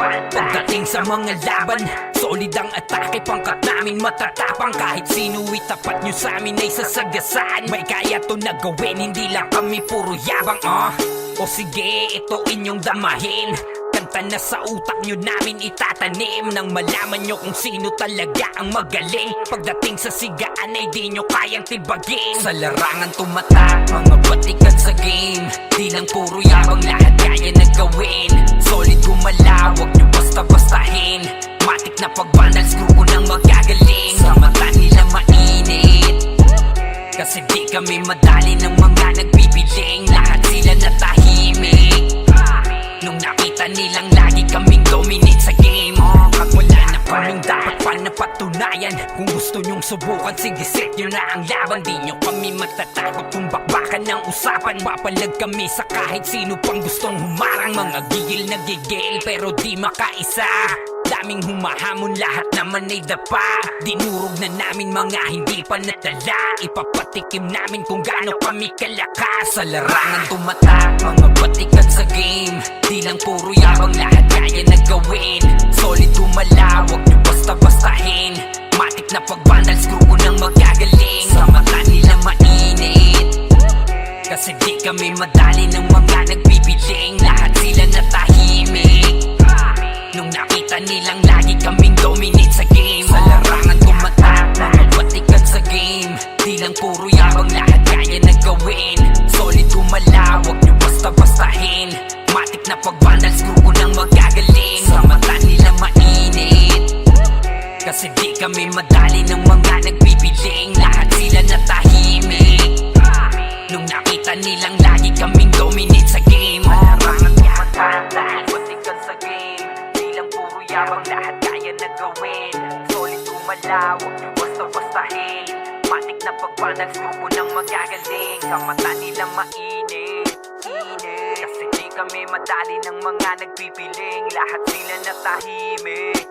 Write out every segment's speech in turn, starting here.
Pagdating sa mga laban, solid ang atake, pangkat namin matatapang. Kahit sino itapat nyo sa amin ay sasagasaan. May kaya to na gawin, hindi lang kami puro yabang. O sige, ito inyong damahin. Kanta na sa utak nyo namin itatanim, nang malaman nyo kung sino talaga ang magaling. Pagdating sa sigaan ay di nyo kayang tibagin. Sa larangan tumatak, mga batikan sa game. Di lang puro yabang, lahat kaya na gawin. Solid gumalaw, wag nyo basta-bastahin. Matik na pag-vandals, grupo ng magagaling. Sa mata nila mainit, kasi di kami madali ng mga nagbibiling. Lahat sila natahimik nung nakita nilang lagi kaming dominate sa game. Pag wala na kaming dapat pa napatunayan, kung gusto nyong subukan, sige set nyo na ang laban. Di nyo kami matatakot kung bakbakan ng usapan. Papalag kami sa kahit sino pang gustong humarang. Mga gigil na gigil pero di makaisa. Daming humahamon, lahat naman ay dapa. Dinurog na namin mga hindi pa nadala. Ipapatikim namin kung gaano kami kalakas. Sa larangan tumatak, mga batikan sa game. Di lang puro yabang, lahat kaya na gawin. Solid gumalaw, wag nyo basta-bastahin. Matik na pag-vandals, grupo ng magagaling. Sa mata nila mainit, kasi di kami madali ng mga nagbibiling. Lahat sila natahimik nung nakita nilang lagi kaming dominate sa game. Sa larangan tumatak, mga batikan sa game. Di lang puro yabang, lahat kaya na gawin. Solid gumalaw, wag nyo basta-bastahin. Matik na pag-vandals, grupo ng magagaling. Sa mata nila mainit, kasi di kami madali ng mga nagbibiling. Lahat sila natahimik nung nakita nilang lagi kaming dominate sa game. Larangan tumatak, mga batikan sa game. Yabang, lahat kaya na gawin. Solid gumalaw, wag nyo basta-bastahin. Matik na pag-vandals, grupo ng magagaling. Sa mata nila mainit, kasi di kami madali ng mga nagpipiling. Lahat sila natahimik,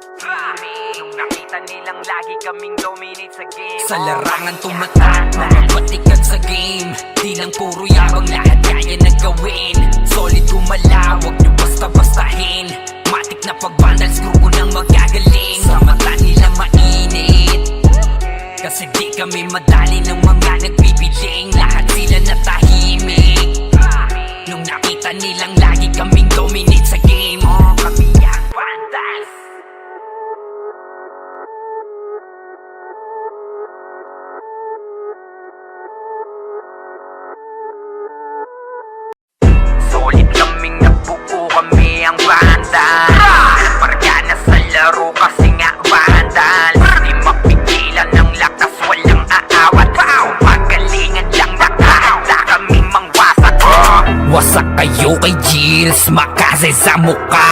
nung nakita nilang lagi kaming dominate sa game. Sa larangan tumatak, mga batikan sa game. Di lang puro yabang, lahat kaya na gawin. Solid gumalaw, wag nyo basta-bastahin. Matik na pag-vandals, grupo ng magagaling. Sa mata nila mainit, kasi di kami madali ng mga nagbibiling. Lahat sila natahimik nung nakita nilang lagi kaming dominate sa game. Kami ang vandals. Solid kaming nabuo, kami ang vandals. Margana sa laro kasi nga vandals. Di mapigilan ng lakas, walang aawat. Pagalingan lang, nakahanda kaming mangwasak. Wasak kayo kay Gilles, makase sa muka.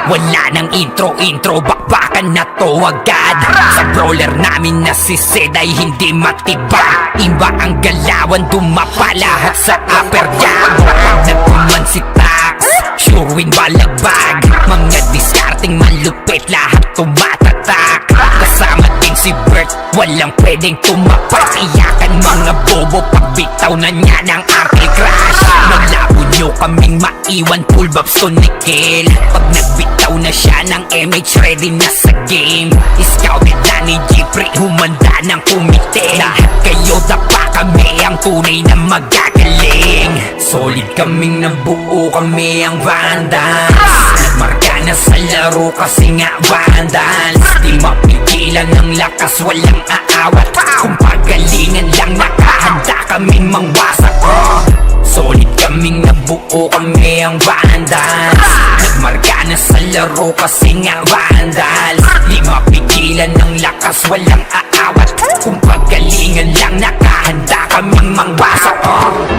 Wala nang intro, bakbakan na to agad. Sa brawler namin na si Zed ay hindi matibag. Iba ang galawan, dumapa lahat sa upper jab. Pag nagkuman si Tax, sure win balagbag. Mga diskarting malupit, lahat tumatatak. Kasama din si Bert, walang pwedeng tumapak. Iyakan mga bobo, pagbitaw na niya ng anti-crash. Maglabo nyo kaming maiwan, full babs to nickel. Pag nagbitaw na siya ng MH, ready na sa game. Scouted na ni Jeffrey, humanda ng kumite. Lahat kayo dapa, kami ang tunay na magagaling. Solid kaming nabuo, kami ang vandals. Nagmarka na sa laro kasi nga vandals. Di mapigilan ng lakas, walang aawat. Kung pagalingan lang, nakahanda kaming mangwasak. Solid kaming nabuo, kami ang vandals. Nagmarka na sa laro kasi nga vandals. Di mapigilan ng lakas, walang aawat. Kung pagalingan lang, nakahanda kaming mangwasak.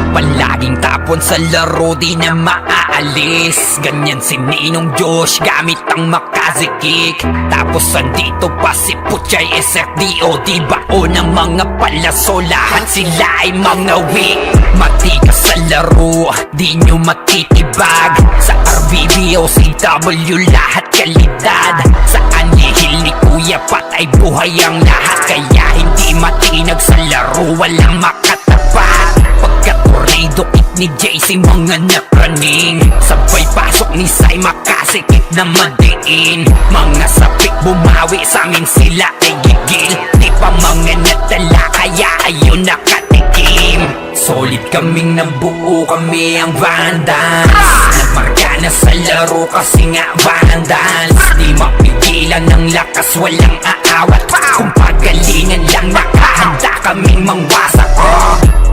Palaging tapon sa laro, di na maaalis. Ganyan si Ninong Josh, gamit ang makazikik. Tapos andito pa si Puchay SFDO. Di bao ng mga palaso, lahat sila ay mga weak. Matikas sa laro, di nyo matitibag. Sa RBB o CW, lahat kalidad. Sa anihil ni Kuya Pat ay buhay ang lahat. Kaya hindi matinag sa laro, walang makatapat. Pagkat Ray, dukit ni JC, mga napraning. Sabay pasok ni Sai, makasikip na madiin. Mga sapik bumawi sa amin, sila ay gigil. Di pa mga natala, kaya ayun nakatikim. Solid kaming nabuo, kami ang Vandals. Nagmarka na sa laro kasi nga Vandals. Di mapigilan ng lakas, walang aawat. Kung pagalingan lang, nakahanda kaming mangwasak.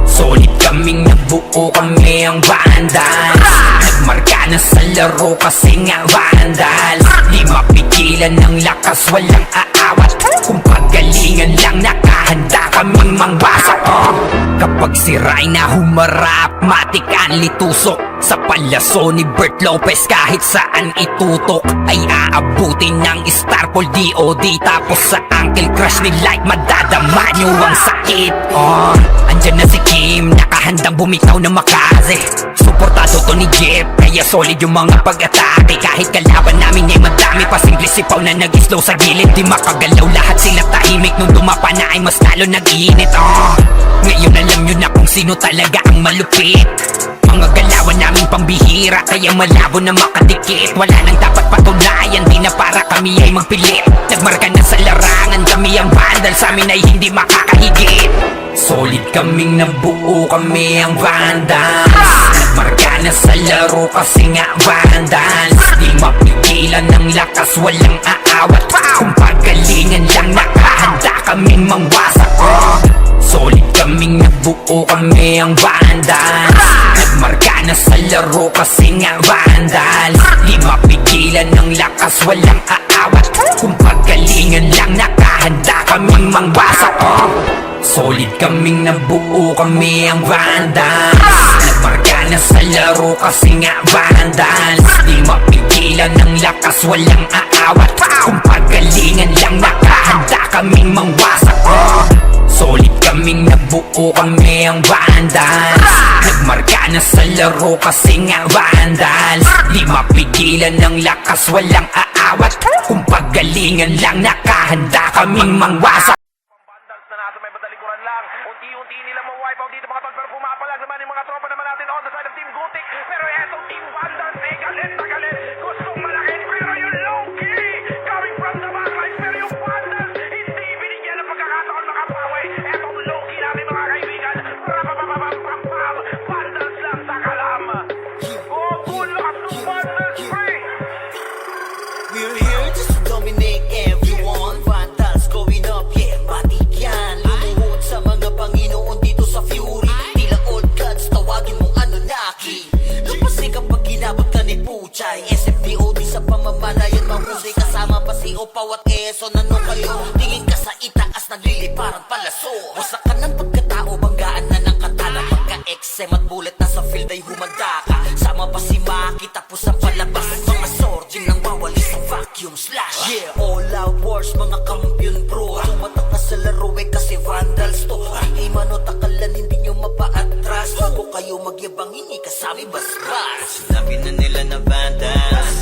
Solid kaming nabuo, kami ang Vandals. Nagmarka na sa laro kasi nga Vandals. Di mapigilan ng lakas, walang aawat. Kung pagalingan lang, nakahanda kaming mangwasak. Kapag si Ray na humarap, matik ang litusok. Sa palaso ni Bert Lopez, kahit saan itutok ay aabutin ng Starpol DOD. Tapos sa Uncle Crush ni Light, madadama nyo ang sakit. Andyan na si Kim, nakahandang bumitaw na makaze. Suportado to ni Jeff, kaya solid yung mga pag-atake. Kahit kalaban namin ay madami pa, simple sipaw na nag-slow sa gilid. Di makagalaw, lahat sila tahimik. Nung dumapa na ay mas lalo nag-iinit. Ngayon alam nyo na kung sino talaga ang malupit. Mga galawan namin pambihira, kaya malabo na makadikit. Wala nang dapat patunayan, di na para kami ay magpilit. Nagmarka na sa larangan, kami ang Vandals, sa amin ay hindi makakahigit. Solid kaming nabuo, kami ang Vandals. Nagmarka na sa laro kasi nga Vandals. Di mapigilan ng lakas, walang aawat. Kung pagalingan lang, nakahanda kaming mangwasak. Solid kaming nabuo, kami ang Vandals. Nagmarka na sa laro kasi nga Vandals. Di mapigilan ng lakas, walang aawat. Kung pagalingan lang, nakahanda kaming mangwasak. Solid kaming nabuo, kami ang Vandals. Nagmarka na sa laro kasi nga Vandals. Di mapigilan ng lakas, walang aawat. Kung pagalingan lang, nakahanda kaming mangwasak. Solid kaming nabuo, kami ang Vandals. Nagmarka na sa laro kasi nga Vandals. Di mapigilan ng lakas, walang aawat. Kung pagalingan lang, nakahanda kaming mangwasak. Vandals na natin may badalikuran lang. Unti-unti nila ma-wipe out dito mga tol, pero pumapalag naman yung mga tropa naman natin on the side of Team Gutik. Pero etong Team Vandals ay galit na galit. Gustong malakit, pero yung low-key coming from the backline. Pero yung Vandals hindi binigyan ng pagkakataon makapawi. Etong low-key natin mga kaibigan. Rapapapapapapam, Vandals lang sa kalam. Oh, good luck to Vandals free. We're here just to dominate everyone. Vandals going up, yeah, batik yan. Lumuhod sa mga Panginoon dito sa Fury. Tila old gods, tawagin mong Anunnaki. Lapasi kapag ginabot ka ni Puchay. SFDOD sa pamamalayan, mahusay kasama pa si Opaw at Eson. Ano kayo? Tingin ka sa itaas, nagliliparang palaso. Wasak ka ng pagkatao, banggaan na ng katana. Pagka-XM at bullet na sa field ay humanda ka. Sama pa si Maki, tapos ang palabas. Mga sording nang mawali sa vacuum slash. Yeah, all out wars, mga kampiyon bro. Tumatak ka sa laro eh kasi Vandals to. Hindi manotakalan, hindi nyo mapa-atras. Bago kayo magyabang, hindi kasami basbas. Sinabi na nila na Vandals,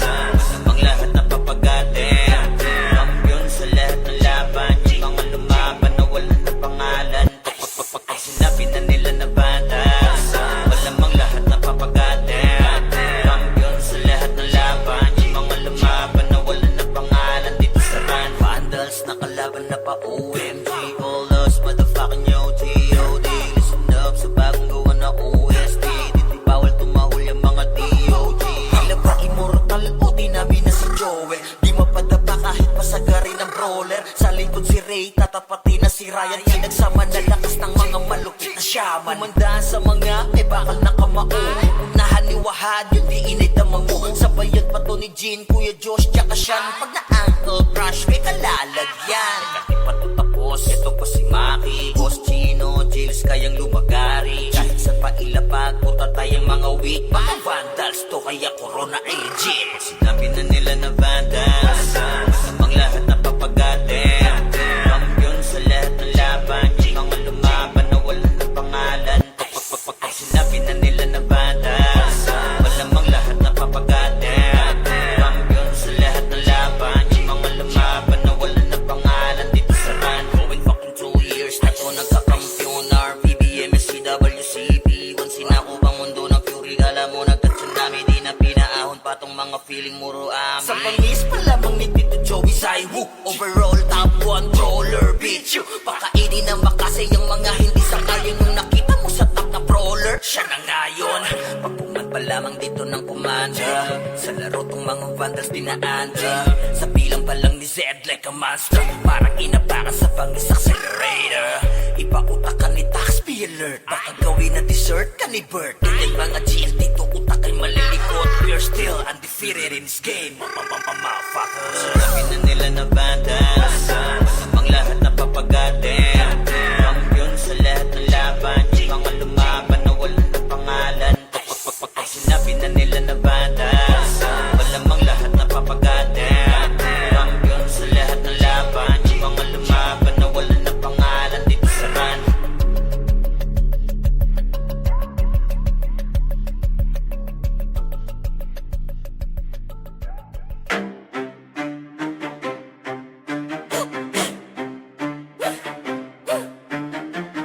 namang lahat na papagatin. Kampiyon sa lahat ng laban, yung mga lumaban na wala na pangalan. Sinabi na nila na Vandals, malamang lahat na papagatin. Kampiyon sa lahat ng laban, yung mga lumaban na wala na pangalan dito sa run. Vandals nakalaban na pa OMG, all us motherfucking yo G.O.D. Listen up sa bagong gawa na OST. Dito bawal tumahol yung mga DOG. Tila ba immortal o dinabi na si Joel? Di mapadapa kahit pasagarin ng brawler. Sa likod si Ray, tatapati na si Ryan. Nagsama na lakas ng mga malupit na shaman. Umandaan sa mga may bakal na kamao. Unahan ni Wahad, yun di inay damang mo. Sabayan pa to ni Jean, Kuya Josh, tsaka Sean. Pag na-ankle crush, may kalalagyan. Kahit pa to tapos, ito pa si Maki, Boss Chino, Jills kayang lumagari. Kahit saan pa ilapag, punta tayong mga weak. Mga Vandals to, kaya Corona ay legit. Sinabi na nila na Vandals, namang lahat na papagatin. Kampiyon sa lahat ng laban, yung mga lumaban na wala na pangalan. Pag sinabi na nila na Vandals, malamang lahat na papagatin. Kampiyon sa lahat ng laban, yung mga lumaban na wala na pangalan dito sa run. Going fucking 2 years na to nagkakampiyon. RPBM, SCWCP, once in ako delete you. Pakainin ng makasay yung mga hindi sangayon. Yung nakita mo sa top na brawler, siya na ngayon. Pagpuman pa lamang dito ng kumanda, sa laro tong mga vandals dinaanda. Sa bilang pa lang ni Zed like a monster, parang inapakan sa bangis accelerator. Ipautak ni tax be alert, baka gawin na dessert ka ni Bert. Hindi mga GL dito utak ay malilikot. We're still undefeated in this game, motherfuckers. Sabi na nila na bandas, ang lahat na papagatin. Kampiyon sa lahat ng laban, yung mga lumaban na walang na pangalan. Pag sinabi na nila na bandas, malamang lahat na papagatin. Kampiyon sa lahat ng laban, yung mga lumaban na walang na pangalan dito sa run.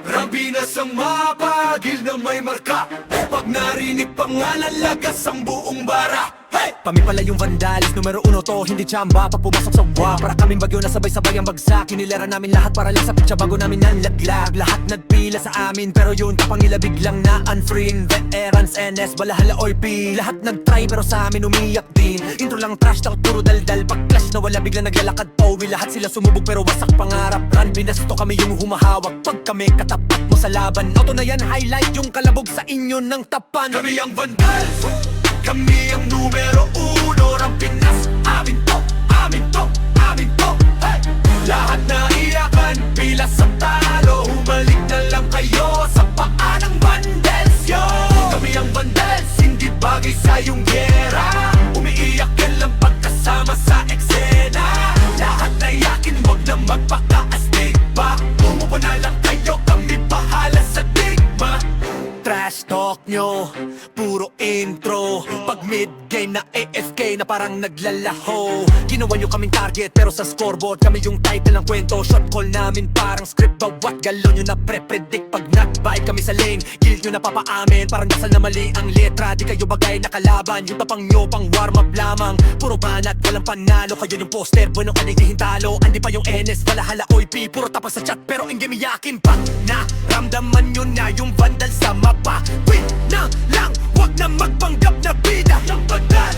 Rambinas ang mapagil na may marka. Pag narinig pangalan, lagas ang buong bara. Hey! Kami pala yung vandalis, numero uno to, hindi tsamba. Pag pumasok sa buwa, para kaming bagyo na sabay-sabay ang bagsak. Kinilera namin lahat para lang sa pitsa bago namin nanlaglag. Lahat nagpila sa amin, pero yun kapangila biglang na unfriend. Veterans, NS, balahala or P. Lahat nagtry pero sa amin umiyak din. Intro lang trash talk, puro daldal. Pag clash na wala biglang naglalakad Powi. Lahat sila sumubog pero wasak pangarap. Run, binasto kami yung humahawak. Pag kami katapat mo sa laban, auto na yan, highlight yung kalabog sa inyo ng tapan. Kami ang vandals, kami ang numero uno. Ang Pinas, amin to, amin to, amin to. Hey! Lahat na iyakan, pila sa talo. Humalik na lang kayo sa paa ng vandals, yo. Kami ang vandals, hindi bagay sa iyong gera. Umiiyak ka lang pagkasama sa eksena. Lahat na iyakin, wag na magpaka-astig pa. Umupo na lang kayo, kami bahala sa digma. Trash talk nyo, puro intro. Pag mid-game na AFK na parang naglalaho. Ginawa nyo kaming target pero sa scoreboard kami yung title ng kwento. Shot call namin parang script, bawat galon nyo na pre-predict. Pag nag-vibe kami sa lane, guild nyo na papaamin. Parang dasal na mali ang letra, di kayo bagay na kalaban. Yung tapang nyo pang warm up lamang, puro banat, walang panalo. Kayo yung poster, bueno ka hintalo. Andi pa yung NS, balahala OIP. Puro tapas sa chat pero ingame yakin pa. Naramdaman nyo na yung vandal sa mapa. Win na lang, wag na magpanggap na bida. Yung bandal,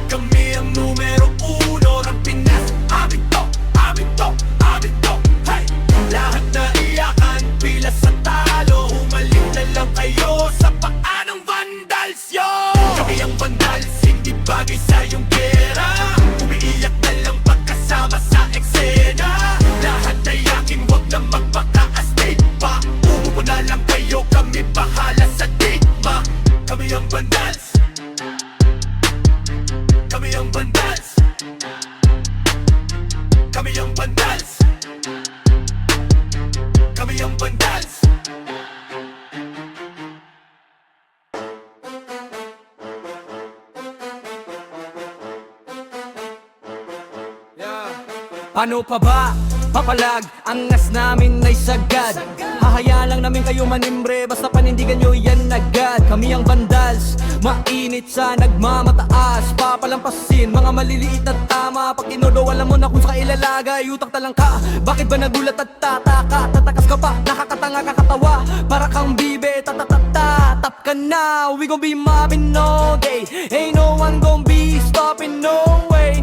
kami ang numero uno. Ang Pinas, amin to, amin to, amin to. Hey! Lahat na iyakan, pila sa talo. Humalik na lang kayo sa paa ng vandals, yo. Kami ang vandals, hindi bagay sa iyong gera. Umiiyak na lang pagkasama sa eksena. Lahat na iyakin, wag na magpaka-astig pa. Umupo na lang kayo, kami bahala sa digma. Kami ang vandals, kami ang vandals, kami ang vandals, kami ang vandals. Ano pa ba? Papalag, ang ngas namin ay sagad. Hahaya lang namin kayo manimbre, basta panindigan nyo yan agad. Kami ang vandals, mainit sa nagmamataas. Papalampasin, mga maliliit na tama. Pag tinodo, alam mo na kung sa ilalagay. Utak talang ka, bakit ba nagulat at tataka? Tatakas ka pa, nakakatanga kakatawa. Para kang bibe, tatatata. Tap ka na, we gon' be mobbing all day. Ain't no one gon' be stopping, no way.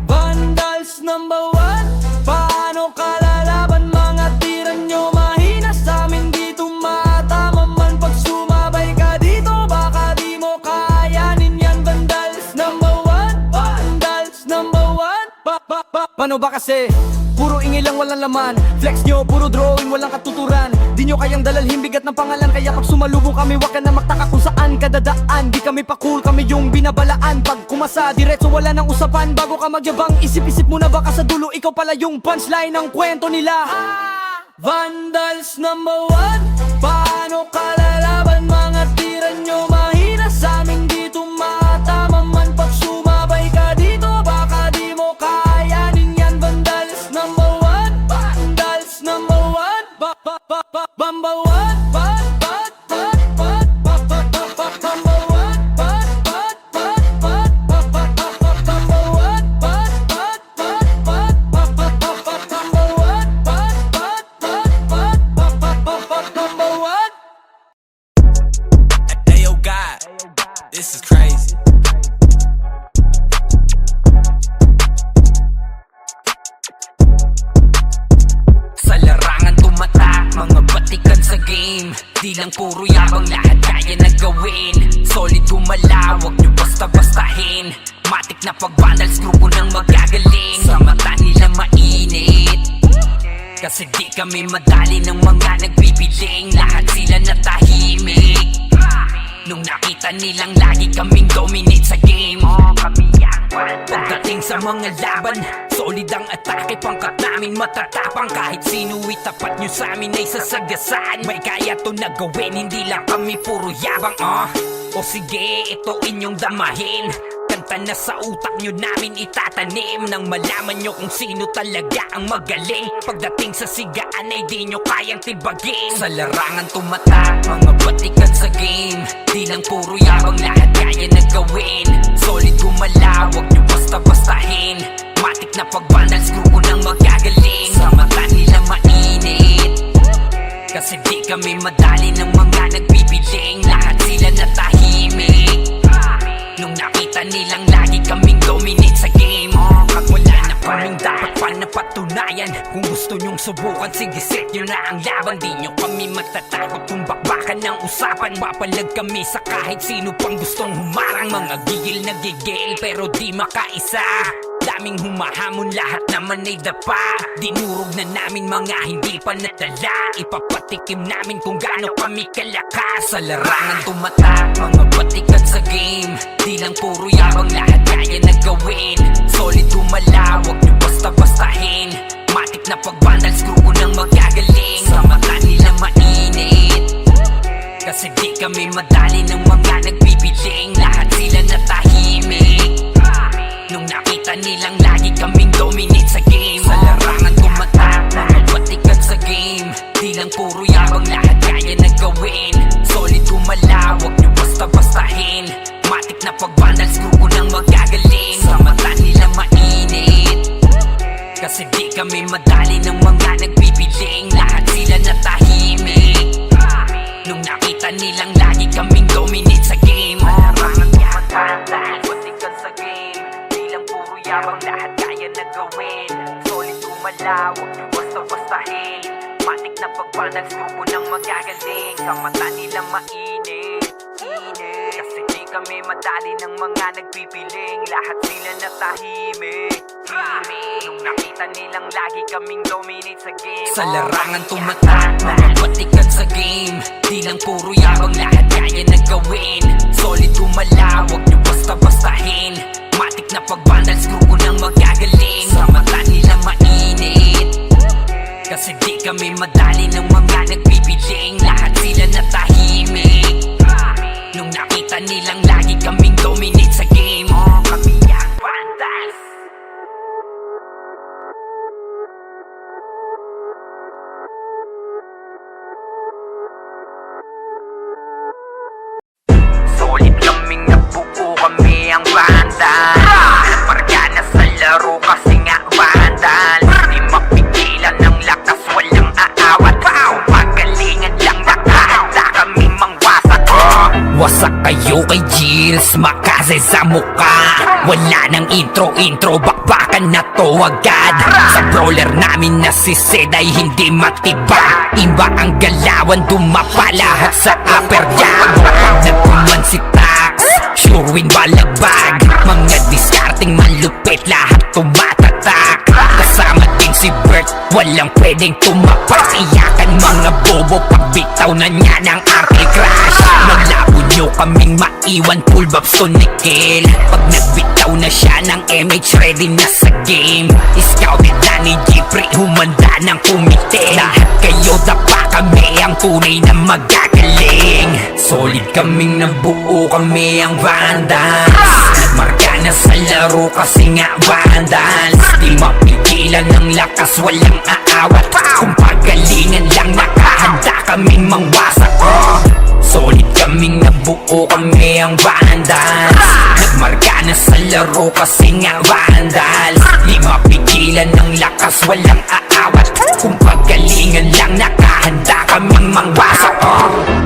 Vandals number one, paano kalalaban? Mga tira nyo mahina sa amin, di tumatama man. Pag sumabay ka dito, baka di mo kayanin yan. Vandals number one, vandals number one. Paano ba kasi? Puro ingay lang, walang laman. Flex nyo, puro drawing, walang katuturan. Di nyo kayang dalalhin bigat ng pangalan. Kaya pag sumalubong kami, wag ka na magtaka kung saan ka dadaan. Di kami pa cool, kami yung binabalaan. Pag kumasa, diretso wala nang usapan. Bago ka magyabang, isip-isip muna baka sa dulo ikaw pala yung punchline ng kwento nila. Vandals number one, paano kalalaban? Mga tira nyo mahina sa amin, di tumatama man. Pag sumabay ka dito, baka di mo kayanin yan. Vandals number one, vandals number one, number one, Di lang puro yabang, lahat kaya na gawin. Solid gumalaw, wag nyo basta-bastahin. Matik na pag-vandals, grupo nang magagaling. Sa mata nila mainit, kasi di kami madali ng mga nagbibiling. Lahat sila natahimik nung nakita nilang lagi kaming dominate sa game. Pagdating sa mga laban, solid ang atake, pangkat namin matatapang. Kahit sino itapat nyo sa amin ay sasagasaan. May kaya to na gawin, hindi lang kami puro yabang. O sige, ito inyong damahin. Kanta na sa utak nyo namin itatanim, nang malaman nyo kung sino talaga ang magaling. Pagdating sa sigaan ay di nyo kayang tibagin. Sa larangan tumatak, mga batikan sa game. Di lang puro yabang, lahat kaya na gawin. Solid gumalaw, wag nyo basta-bastahin. Matik na pag-vandals, grupo nang magagaling. Sa mata nila mainit, kasi di kami madali ng mga nagbibiling. Lahat sila natahimik nung nakita nilang lagi kaming dominate sa game. Wala na kaming dapat pa napatunayan. Kung gusto nyong subukan, sige set nyo na ang laban. Di nyo kami matatakot kung bakbakan ng usapan. Papalag kami sa kahit sino pang gustong humarang. Mga gigil na gigil pero di makaisa. Daming humahamon, lahat naman ay dapa. Dinurog na namin mga hindi pa nadala. Ipapatikim namin kung gaano kami kalakas. Sa larangan tumatak, mga batikan sa game. Di lang puro yabang, lahat kaya na gawin. Solid gumalaw, wag nyo basta-bastahin. Matik na pag-vandals, grupo nang magagaling. Sa mata nila mainit, kasi di kami madali ng mga nagbibiling. Lahat sila natahimik nung nakita nilang lagi kaming dominate sa game. Sa larangan tumatak, mga batikan sa game. Di lang puro yabang, lahat kaya na gawin. Solid gumalaw, wag nyo basta-bastahin. Matik na pag-vandals, grupo nang magagaling. Sa mata nila mainit, kasi di kami madali ng mga nagbibiling. Lahat sila natahimik nung nakita nilang lagi kaming dominate sa game. Larangan tumatak, batikan sa game. Di lang puro yabang, lahat kaya na gawin. Solid gumalaw, wag nyo basta-bastahin. Matik na pag-vandals, grupo nang magagaling. Sa mata nila mainit, kasi di kami madali ng mga nagpipiling. Lahat sila natahimik nung nakita nilang lagi kaming dominate sa game. Sa larangan tumatak, mga batikan sa game. Di lang puro yabang, lahat kaya na gawin. Solid gumalaw, wag nyo basta-bastahin. Matik na pag-vandals, grupo nang magagaling. Sa mata nila mainit, kasi di kami madali ng mga nagbibiling. Lahat sila natahimik nung nakita nilang lagi kaming dominate sa game. Kami ang vandals. Solid kaming nabuo, kami ang vandals. Marga na sa laro kasi nga vandals. Di mapigilan ng lakas, walang aawat. Pagalingan lang, nakahanda kami mangwasak. Wasak kayo kay Gilles, makase sa mukha. Wala nang intro, bakbakan na to agad. Sa brawler namin na si Zed ay hindi matibag. Iba ang galawan, dumapa lahat sa upper jab. Pag nagkuman si Tax, sure win balagbag. Mga discarding malupit, lahat tumatatak. Kasama din si Bert, walang pwedeng tumapak. Iyakan mga bobo, pagbitaw na niya ng anti-crash. Malabo nyo kaming maiwan, full babs to nickel. Pag nagbitaw na siya ng MH, ready na sa game. Scouted na ni Jeffrey, humanda ng kumite. Lahat kayo dapa, kami ang tunay na magagaling. Solid kaming nabuo, kami ang vandals. Marka na sa laro kasi nga vandals. Di mapigilan ng lakas, walang aawat. Kung pagalingan lang, nakahanda kaming mangwasak. Solid kaming nabuo, kami ang vandals. Nagmarka na sa laro kasi nga vandals. Di mapigilan ng lakas, walang aawat. Kung pagalingan lang nakahanda kaming mangwasak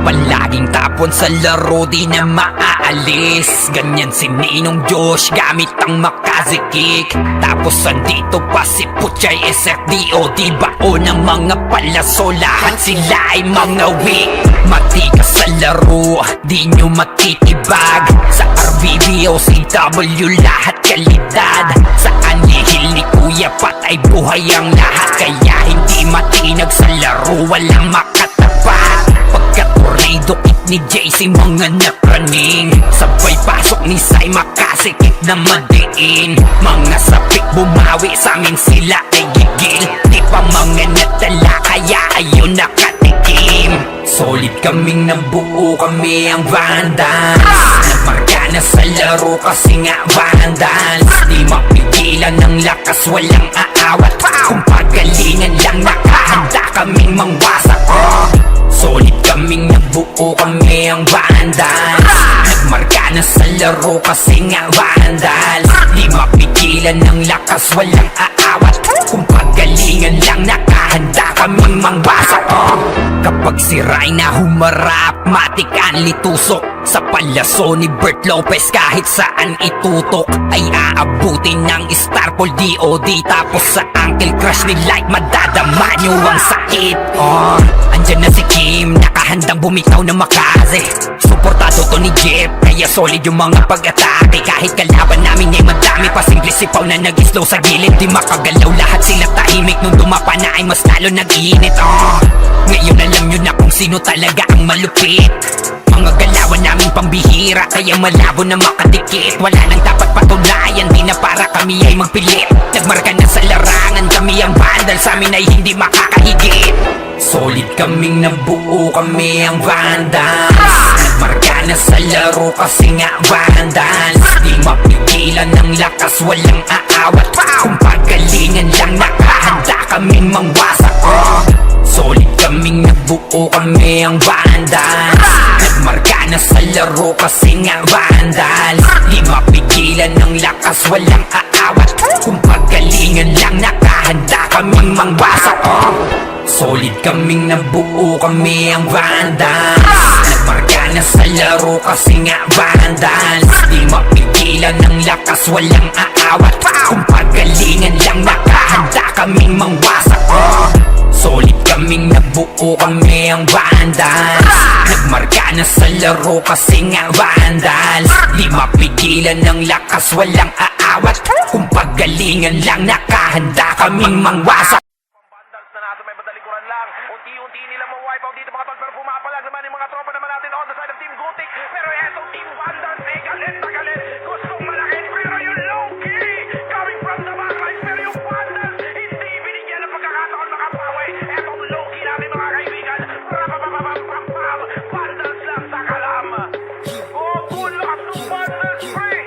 Palaging tapon sa laro di na maaalis Ganyan si Ninong Josh gamit ang makazikik Tapos andito pa si Puchay SFDO Di bao ng mga palaso lahat sila ay mga weak Matikas sa laro di nyo matitibag Sa RBBO CW lahat kalidad Sa anihil ni Kuya Pat ay buhay ang lahat Kaya hindi matinag sa laro walang makatapat Pagka-tornado kit ni JC mga napraning Sabay pasok ni Sai makasikip na madiin Mga sapik bumawi sa amin sila ay gigil Di pa mga natala kaya ayun nakatikim Solid kaming nabuo kami ang Vandals Nagmarka na sa laro kasi nga Vandals Di mapigilan ng lakas walang aawat Kung pagalingan lang nakahanda kaming mangwasak Solid kaming nabuo kami ang Vandals Nagmarka na sa laro kasi nga Vandals Di mapigilan ng lakas walang aawat Kung pagalingan lang nakahanda kaming mangwasak Kapag si Rayna humarap matik ang litusok Sa palaso ni Bert Lopez kahit saan itutok Ay aabutin ng Starpol DOD Tapos sa Uncle Crush ni Light madadama nyo ang sakit Andyan na si Kim nakahandang bumitaw na makaze Suportado to ni Jeff kaya solid yung mga pag-atake Kahit kalaban namin ay madami pa simple sipaw na nag-slow sa gilid Di makagalaw lahat sila tahimik nung dumapa na ay mas lalo nag-iinit Ngayon alam nyo na kung sino talaga ang malupit Mga galawan namin pambihira kaya malabo na makadikit Wala nang dapat patunayan di na para kami ay magpilit Nagmarka na sa larangan kami ang Vandal sa amin ay hindi makakahigit Solid kaming nabuo kami ang Vandals Nagmarka na sa laro kasi nga Vandals Di mapigilan ng lakas walang aawat Kung pagalingan lang nakahanda kaming mangwasak Solid kaming nabuo kami ang Vandals Nagmarka na sa laro kasi nga Vandals Di mapigilan ng lakas walang aawat Kung pagalingan lang nakahanda kaming mangwasak Solid kaming nabuo kami ang Vandals Nagmarka na sa laro kasi nga Vandals Di mapigilan ng lakas walang aawat Kung pagalingan lang nakahanda kaming mangwasak Solid kaming nabuo kami ang Vandals Nagmarka na sa laro kasi nga Vandals Di mapigilan ng lakas walang aawat Kung pagalingan lang nakahanda kaming mangwasak Vandals na nasa may badalikuran lang Unti-unti nilang ma-wipe out dito mga tol Pero pumapalag naman yung mga tropa naman natin on the side of Team Gutik Pero etong Team Vandals ay galit na galit Gustong malaki pero yung low-key Coming from the backlines pero yung Vandals Hindi binigyan ng pagkakataon makapawi Etong low-key namin mga kaibigan Rapapapapapapam Vandals lang sa kalam Oh, tulak ng Vandals free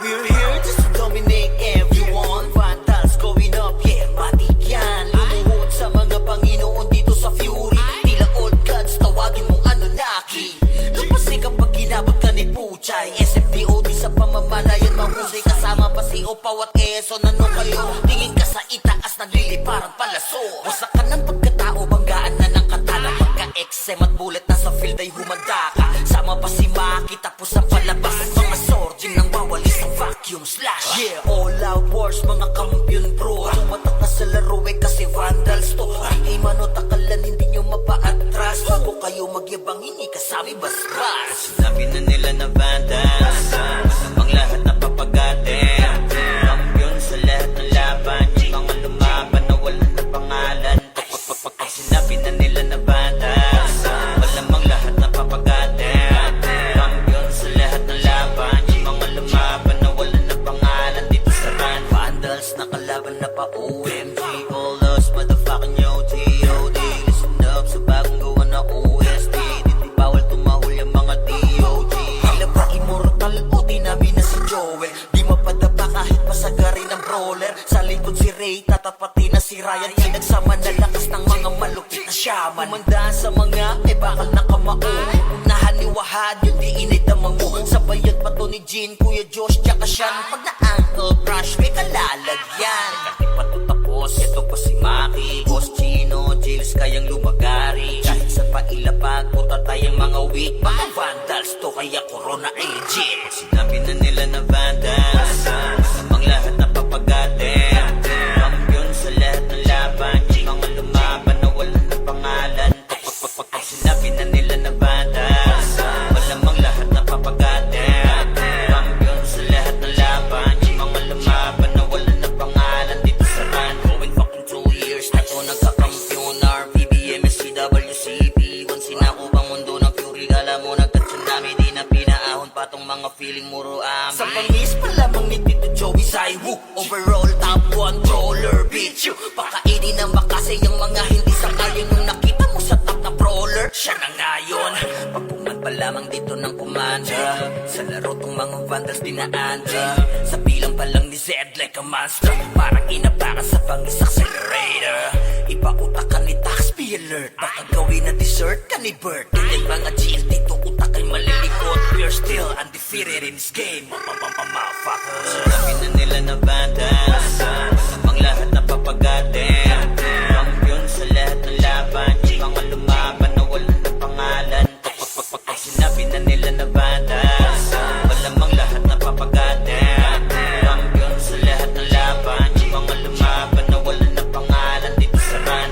We're here just to dominate everyone Vandals going up, yeah, matik yan Lumuhod sa mga Panginoon dito sa Fury Tila old gods, tawagin mong Anunnaki Lupasi kapag ginabot ka ni Puchay SFDO di sa pamamalayan mahusay Kasama pa si Opaw at Quezon Ano kayo? Tingin ka sa itaas nagliliparang palaso Wasak ka ng pagkatao, banggaan na ng katana Pagka-XM at bullet na sa field ay humanda ka Sama pa si Maki tapos ang palabas Mga sorgin nang wawalis ng vacuum slash Yeah, all out wars mga kampiyon bro Tumatak na sa laro eh kasi Vandals to Ay manot akalan hindi nyo mapa-atras Bago kayo magyabang hindi kasami basbas Sinabi na nila na Vandals Ang lahat na papagatin Kampiyon sa lahat ng laban Yung mga lumaban na wala na pangalan Ay sinabi na nila na Vandals Malamang lahat na papagatin Kampiyon sa lahat ng laban Yung mga lumaban na wala na pangalan Dito sa run Vandals nakalaban na pa OMG All us motherfucking yo T.O.D. Listen up sa bagong gawa na OST Di bawal tumahol yung mga D.O.G. Tila ba immortal o namin na si Joel Di mapadapa kahit pasagari ng brawler Sa likod si Ray tatapatin na si Ryan Pinagsama na lakas ng mga malupit na shaman Kumandaan sa mga may bakal na kamao Unahan ni Wahad yung di inidamang mo Sabayan pa to ni Jean, Kuya Josh, tsaka Sean Pag na-ankle crush may kalalagyan Kati patut ako boss. Ito pa si Maki, Boss Chino, Jills kayang lumagari. Kahit sa pailapag, puta tayong mga weak. Mga vandals to, kaya corona ay legit. Sinabi na nila na vandals, masamang lahat na papagatin. Kampiyon sa lahat ng laban, yung mga lumaban na wala ng pangalan. Pag sinabi na nila na vandals, malamang lahat na papagatin. Kampiyon sa lahat ng laban, yung mga lumaban na wala ng pangalan. Dito sa run, going fucking 2 years na to nagkakampiyon. RPBM, SCWCP, once sinakupang mundo ng fury. Kala mo nagka-tsunami, di na pinaahon pa tong mga feeling muro amin. Sa pangis pa lamang ni Tito Joey Saiwu, overall top 1 troller, bitch. Pakainin ng makasay yung mga hindi sangayon. Yung nakita mo sa top na brawler, siya na ngayon. Pagpungan pa lamang dito ng kumanda, sa laro tong mga vandals dinaanda. Sa bilang pa lang ni Zed like a monster, parang inapakan sa pangis accelerator. Ipautak ka ni Tax, be alert. Baka gawin na dessert ka ni Bert. Ganyan mga GL dito, utak ay malilikot. We're still undefeated in this game, motherfuckers. Sinabi na nila na vandals, masamang lahat na papagatin. Kampiyon sa lahat ng laban, yung mga lumaban na wala ng pangalan. Pag sinabi na nila na vandals, malamang lahat na papagatin. Kampiyon sa lahat ng laban, yung mga lumaban na wala ng pangalan. Dito sa run,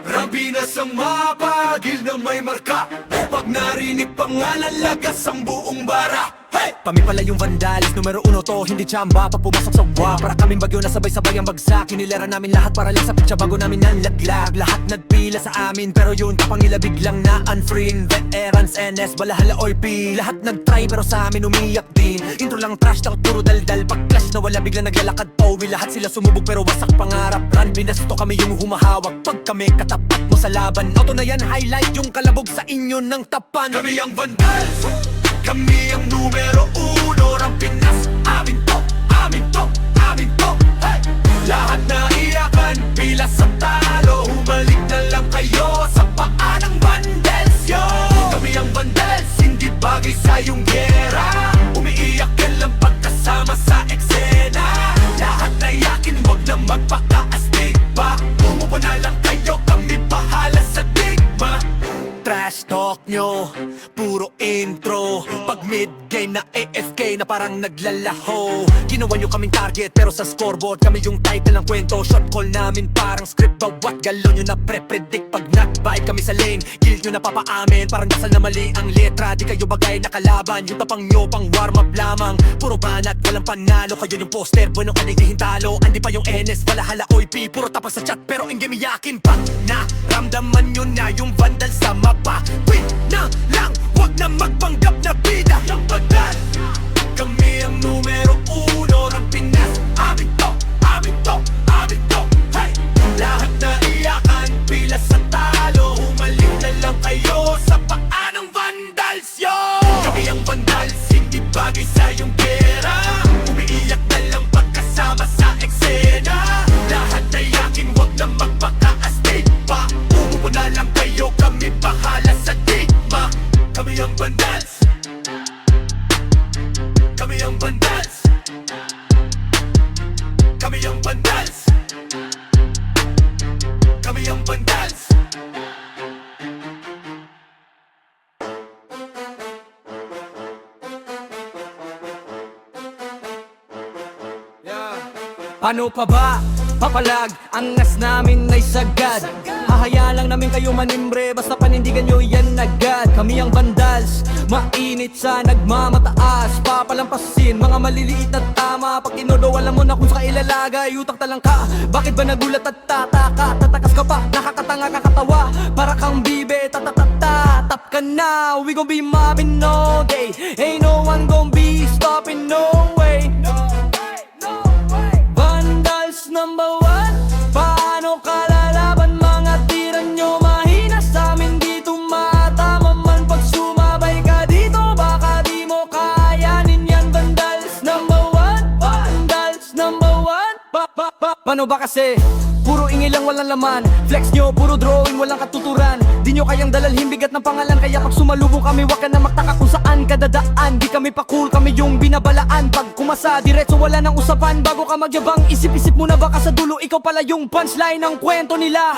Rabinas ang mapagil na may marka. Pag narinig pangalan, lagas ang buong bara. Hey! Kami pala yung vandalis, numero 1 to, hindi tsamba. Pag pumasok sa wa, para kaming bagyo na sabay-sabay ang bagsak. Kinilera namin lahat para lang sa pitsa bago namin nanlaglag. Lahat nagpila sa amin, pero yun kapangila biglang na unfree. Veterans, NS, balahala or P, lahat nagtry pero sa amin umiyak din. Intro lang trash, takot puro daldal. Pag clash na wala biglang naglalakad Owi, lahat sila sumubog pero wasak pangarap. Run, binasto kami yung humahawak. Pag kami katapat mo sa laban, auto na yan, highlight yung kalabog sa inyo ng tapan. Kami ang vandals, kami ang numero 1 ng Pinas. Amin to, amin to, amin to. Hey! Lahat na iyakan, pila sa talo. Humalik na lang kayo sa paa ng vandals, yo. Kami ang vandals, hindi bagay sa iyong gera. Umiiyak ka lang pagkasama sa eksena. Lahat na yakin, wag na magpaka-astig pa. Umupo na lang kayo, kami bahala sa digma. Trash talk nyo, puro intro. Pag mid-game na AFK na parang naglalaho. Ginawa nyo kaming target pero sa scoreboard kami yung title ng kwento. Shot call namin parang script, bawat galo nyo na pre-predict. Pag nag-bite kami sa lane, guild nyo na papaamin. Parang dasal na mali ang letra, di kayo bagay na kalaban. Yung tapang nyo pang warm up lamang, puro banat, walang panalo. Kayo yung poster, bueno ka nagdihin talo. Andi pa yung NS, balahala OIP, puro tapos sa chat pero in game yakin pa. Naramdaman nyo na yung vandal sa mapa. Win na lang, wag na magpanggap na bida. Yung vandal, kami ang numero 1 ng Pinas. Amin to, amin to, amin to. Hey! Lahat na iyakan, pila sa talo. Humalik na lang kayo sa paa ng vandals, yo. Kami ang vandals, hindi bagay sa iyong pera. Umiiyak na lang pagkasama sa eksena. Lahat na yakin, wag na magpaka-astig pa. Umupo na lang kayo, kami bahala sa digma. Kami ang vandals, kami ang vandals, kami ang vandals, kami ang vandals. Ano pa ba? Papalag, angas namin ay sagad. Hahaya lang namin kayo manimbre, basta panindigan nyo yan agad. Kami ang vandals, mainit sa nagmamataas. Papalampasin, mga maliliit na tama. Pag inodo, alam mo na kung saan ilalagay. Utang talang ka, bakit ba nagulat at tataka? Tatakas ka pa, nakakatanga kakatawa. Para kang bibe, tatatata. Tap ka na, we gon' be mobbing all day. Ain't no one gon' be stopping, no way. Vandals number 1, paano ka lalaban? Mga tira nyo mahina sa amin, di tumatama man. Pag sumabay ka dito, baka di mo kayanin yan. Vandals number 1, vandals number 1. Paano ba kasi? puro ingay lang walang laman. Flex nyo, puro drawing, walang katuturan. Di nyo kayang dalalhin bigat ng pangalan. Kaya pag sumalubong kami, wag ka na magtaka kung saan kadadaan. Di kami pa cool, kami yung binabalaan. Pag kumasa, diretso wala nang usapan. Bago ka magyabang, isip-isip muna baka sa dulo ikaw pala yung punchline ng kwento nila.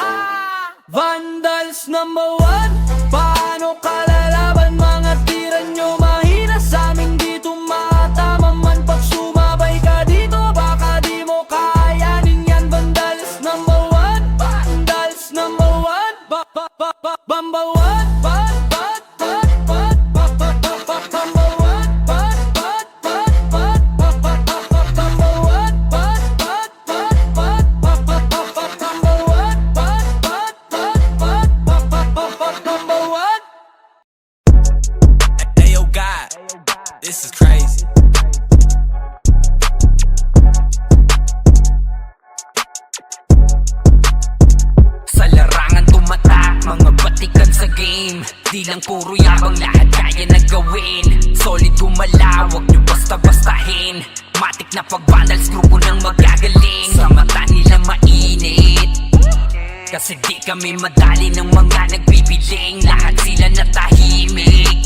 Vandals number 1, paano kalalaban? Mga tira nyo mahina sa amin, di tumatama man. Pag sumabay ka dito, baka di mo kayanin yan. Vandals number 1, Vandals number 1, Bamba 1, Ayo God, this is crazy. Sa larangan tumatak, mga batikan sa game. Di lang puro yabang, lahat kaya na gawin. Solid gumalaw, wag nyo basta-bastahin. Matik na pag-vandals, grupo ng magagaling. Sa mata nila mainit, kasi di kami madali ng mga nagbibiling. Lahat sila natahimik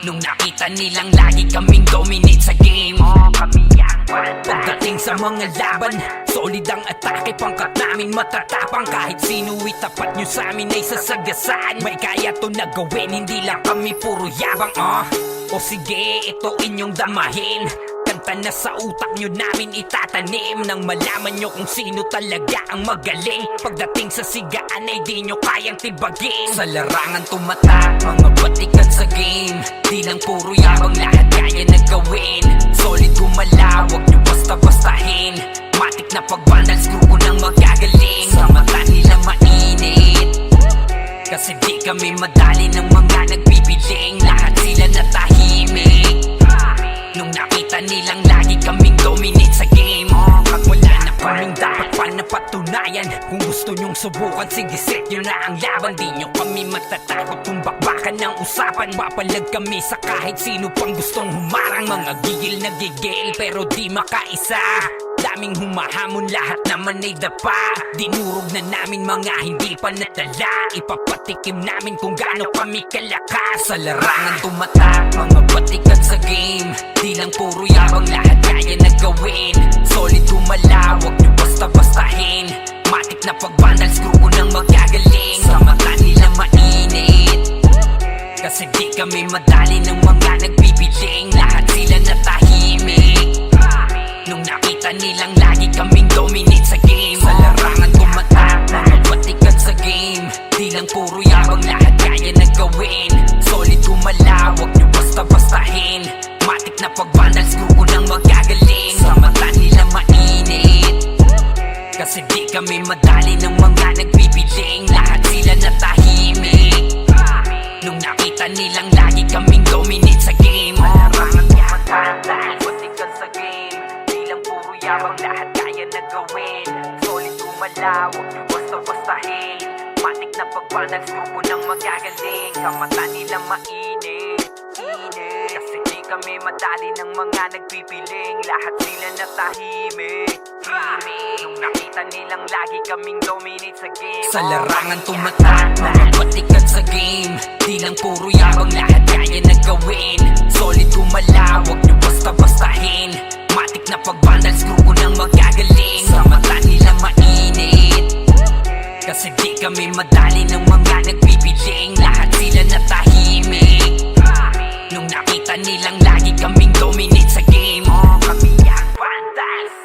nung nakita nilang lagi kaming dominate sa game. Pagdating sa mga laban, solid ang atake, pangkat namin matatapang. Kahit sino itapat nyo sa amin ay sasagasaan. May kaya to na gawin, hindi lang kami puro yabang. O sige, ito inyong damahin. Kanta na sa utak nyo namin itatanim, nang malaman nyo kung sino talaga ang magaling. Pagdating sa sigaan ay di nyo kayang tibagin. Sa larangan tumatak, mga batikan sa game. Di lang puro yabang, lahat kaya na gawin. Solid gumalaw, wag nyo basta-bastahin. Matik na pag-vandals, grupo ng magagaling. Sa mata nila mainit, kasi di kami madali ng mga nagbibiling. Lahat sila natahimik nung nakita nilang lagi kaming dominate sa game. At wala na kaming dapat pa napatunayan. Kung gusto nyong subukan, sige set nyo na ang laban. Di nyo kami matatakot kung bakbakan ng usapan. Papalag kami sa kahit sino pang gustong humarang. Mga gigil na gigil pero di makaisa. Daming humahamon, lahat naman ay dapa. Dinurog na namin mga hindi pa nadala. Ipapatikim namin kung gaano kami kalakas. Sa larangan tumatak, mga batikan sa game. Di lang puro yabang, lahat kaya na gawin. Solid gumalaw, wag nyo basta-bastahin. Matik na pag-vandals, grupo ng magagaling. Sa mata nila mainit, kasi di kami madali ng mga nagbibiling. Lahat sila natahimik nung nakita nilang lagi kaming dominate sa game. Sa larangan tumatak, mga batikan sa game. Di lang puro yabang, lahat kaya na gawin. Solid gumalaw, wag nyo basta-bastahin. Matik na pag-vandals, grupo ng magagaling. Sa mata nila mainit, kasi di kami madali ng mga nagbibiling. Lahat sila natahimik nung nakita nilang lagi kaming dominate sa game. Larangan tumatak, mga batikan sa game. Di lang puro yabang, lahat kaya na gawin. Solid gumalaw, wag nyo basta-bastahin. Matik na pag-vandals, grupo ng magagaling. Sa mata nila mainit, kasi di kami madali ng mga nagpipiling. Lahat sila natahimik nung nakita nilang lagi kaming dominate sa game. Sa larangan tumatak, mga batikan sa game. Di lang puro yabang, lahat kaya na gawin. Solid gumalaw, wag nyo basta-bastahin. Matik na pag-vandals, grupo ng magagaling. Sa mata nila mainit, kasi di kami madali ng mga nagbibiling. Lahat sila natahimik nung nakita nilang lagi kaming dominate sa game. Kami ang Vandals.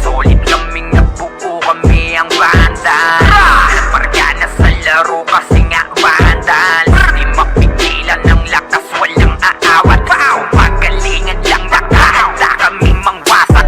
Solid kaming nabuo, kami ang Vandals. Pargana sa laro kasi nga Vandals. Di mapigilan ng lakas, walang aawat. Pagalingan lang nakahanda kaming mangwasak.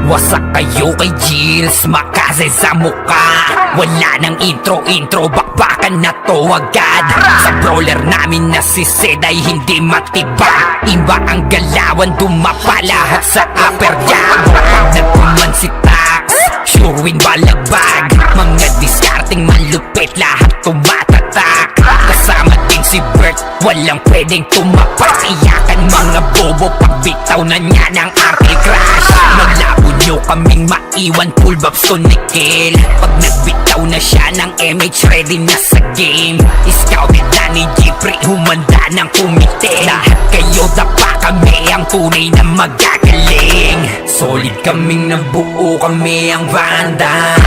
Wasak kayo kay Gilles, makasay sa muka. Wala nang intro, bakbakan na to agad. Sa brawler namin na si Zed ay hindi matibag. Iba ang galawan, dumapa lahat sa upper jab. Pag nagpuman si Tax, sure win balagbag. Mga diskarting malupit, lahat tumatatak. Kasama dumating si Bert, walang pwedeng tumapat. Iyakan mga bobo, pagbitaw na niya ng Uncle Crush. Malabo nyo kaming maiwan, full babs to Nickel. Pag nagbitaw na siya ng MH, ready na sa game. Scouted na ni Jeffrey, humanda ng kumite. Lahat kayo dapa, kami ang tunay na magagaling. Solid kaming nabuo, kami ang Vandals.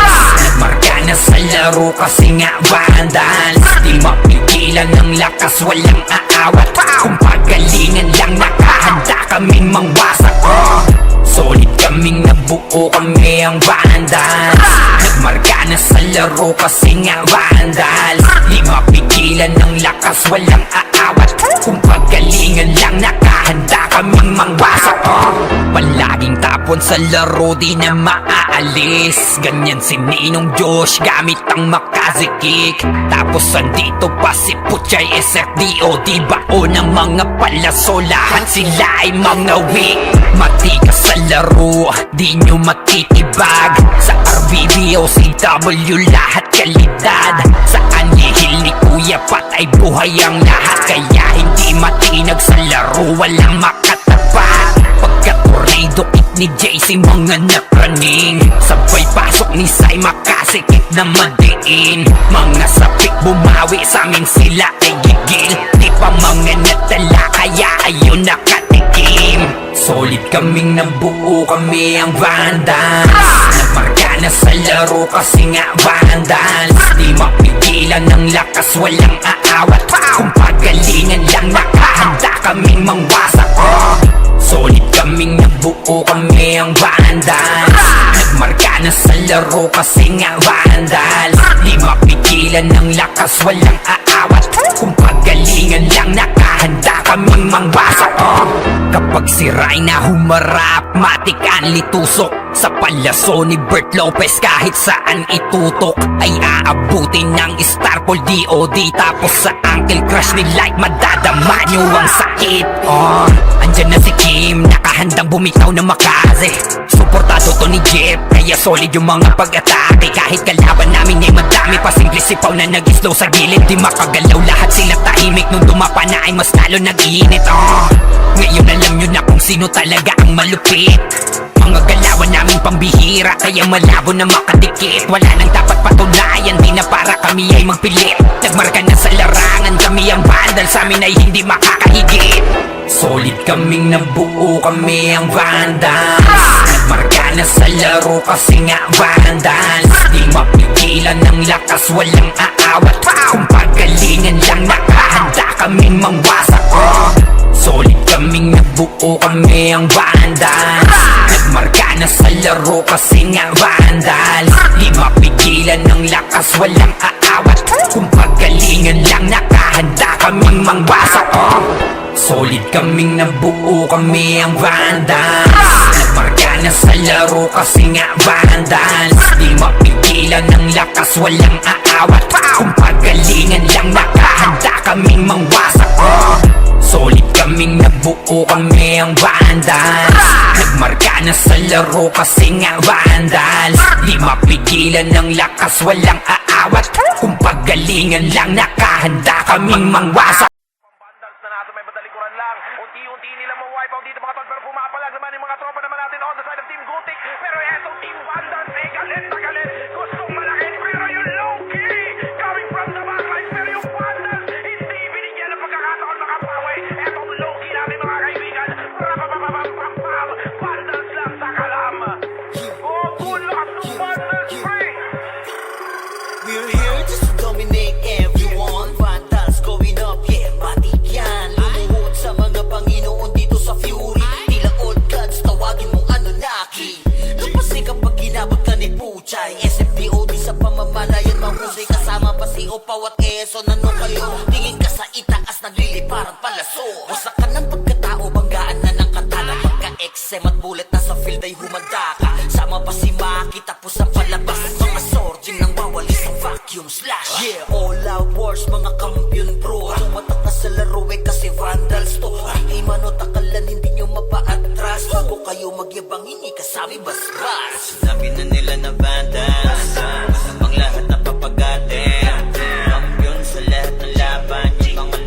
Nagmarka na sa laro kasi nga Vandals. Di mapigilan ng lakas, walang aawat. Kung pagalingan lang, nakahanda kaming mangwasak. Solid kaming nabuo, kami ang Vandals. Nagmarka na sa laro kasi nga Vandals. Di mapigilan ng lakas, walang aawat. Kung pagalingan lang, nakahanda kaming mangwasak. Palaging tapon sa laro, di na maaalis. Ganyan si Ninong Josh, gamit ang makazikik. Tapos andito pa si Puchay SFDO, di bao ng mga palaso. Lahat sila ay mga weak. Matikas sa laro, di nyo matitibag. Sa RBB o CW, lahat kalidad. Sa anihil ni Kuya Pat ay buhay ang lahat. Kaya hindi matinag sa laro, walang makatapat. Pagka-tornado kick ni JC, mga napraning. Sabay pasok ni Sai, makasikip na madiin. Mga sapik bumawi, sa amin sila ay gigil. Di pa mga natala, kaya ayun nakatikim. Solid kaming nabuo, kami ang Vandals. Nagmarka na sa laro kasi nga Vandals. Di mapigilan ng lakas, walang aawat. Kung pagalingan lang, nakahanda kaming mangwasak. Solid kaming nabuo, kami ang Vandals. Nagmarka na sa laro kasi nga Vandals. Di mapigilan ng lakas, walang aawat. Kung pagalingan lang, nakahanda kaming mangwasak. Kapag siray na humarap, matik ang litusok. Sa palaso ni Bert Lopez, kahit saan itutok ay aabutin ng Starpol DOD. Tapos sa Uncle Crush ni Light, madadama nyo ang sakit. Andyan na si Kim, nakahandang bumitaw na makaze. Suportado to ni Jeff, kaya solid yung mga pag-atake. Kahit kalaban namin ay madami pa, simple sipaw na nag-slow sa gilid. Di makagalaw, lahat sila tahimik. Nung dumapa na ay mas lalo nag-iinit. Ngayon alam nyo na kung sino talaga ang malupit. Mga galawan namin pambihira, kaya malabo na makadikit. Wala nang dapat patunayan, di na para kami ay magpilit. Nagmarka na sa larangan, kami ang Vandals, sa amin ay hindi makakahigit. Solid kaming nabuo, kami ang Vandals. Nagmarka na sa laro kasi nga Vandals. Di mapigilan ng lakas, walang aawat. Kung pagalingan lang, nakahanda kaming mangwasak. Solid kaming nabuo, kami ang Vandals. Nagmarka na sa laro kasi nga Vandals. Di mapigilan ng lakas, walang aawat. Kung pagalingan lang, nakahanda kaming mangwasak. Solid kaming nabuo, kami ang Vandals. Nagmarka na sa laro kasi nga Vandals. Di mapigilan ng lakas, walang aawat. Kung pagalingan lang, nakahanda kaming mangwasak. Solid kaming nabuo, kami ang Vandals. Nagmarka na sa laro kasi nga Vandals. Di mapigilan ng lakas, walang aawat. Kung pagalingan lang, nakahanda kaming mangwasak. Vandals na natin, may badalikuran lang. Unti-unti nila ma-wipe out dito mga tol, pero pumapalag naman yung mga tropa naman natin on the side of Team Gutik. Pero etong Team Vandals, galit na galit. Gustong malakin, pero yung low-key coming from the backlines. Pero yung Vandals, hindi binigyan ng pagkakataon makapawi. Etong low-key natin mga kaibigan. Rapapapapapapam, Vandals lang sa kalam. Oh, bulak ng Vandals free. We're here just to dominate everyone. Vandals going up, yeah, batik yan. Lumuhod sa mga Panginoon dito sa Fury. Tila old gods, tawagin mong Anunnaki. Lapasay kapag ginabot ka ni Puchay. SFDOD sa pamamalayan, mahusay kasama pa si Opaw at Eso. Nano kayo, tingin ka sa itaas, nagliliparang palaso. Wasak ka ng pagkatao, banggaan na ng katana. Pagka-XM at bullet na sa field ay humanda ka. Sama pa si Maki, tapos ang palabas. Mga swords, nang bawali sa vacuum slash. Yeah, all out wars, mga kampiyon bro. Tumatak ka sa laro kasi Vandals to. Di mano takalan, hindi nyo mapa-atras. Bago kayo magyabang, hindi kasami bas-bas. Sabi na nila na Vandals, ang lahat na papagatin. Kampiyon sa lahat ng laban, yung mga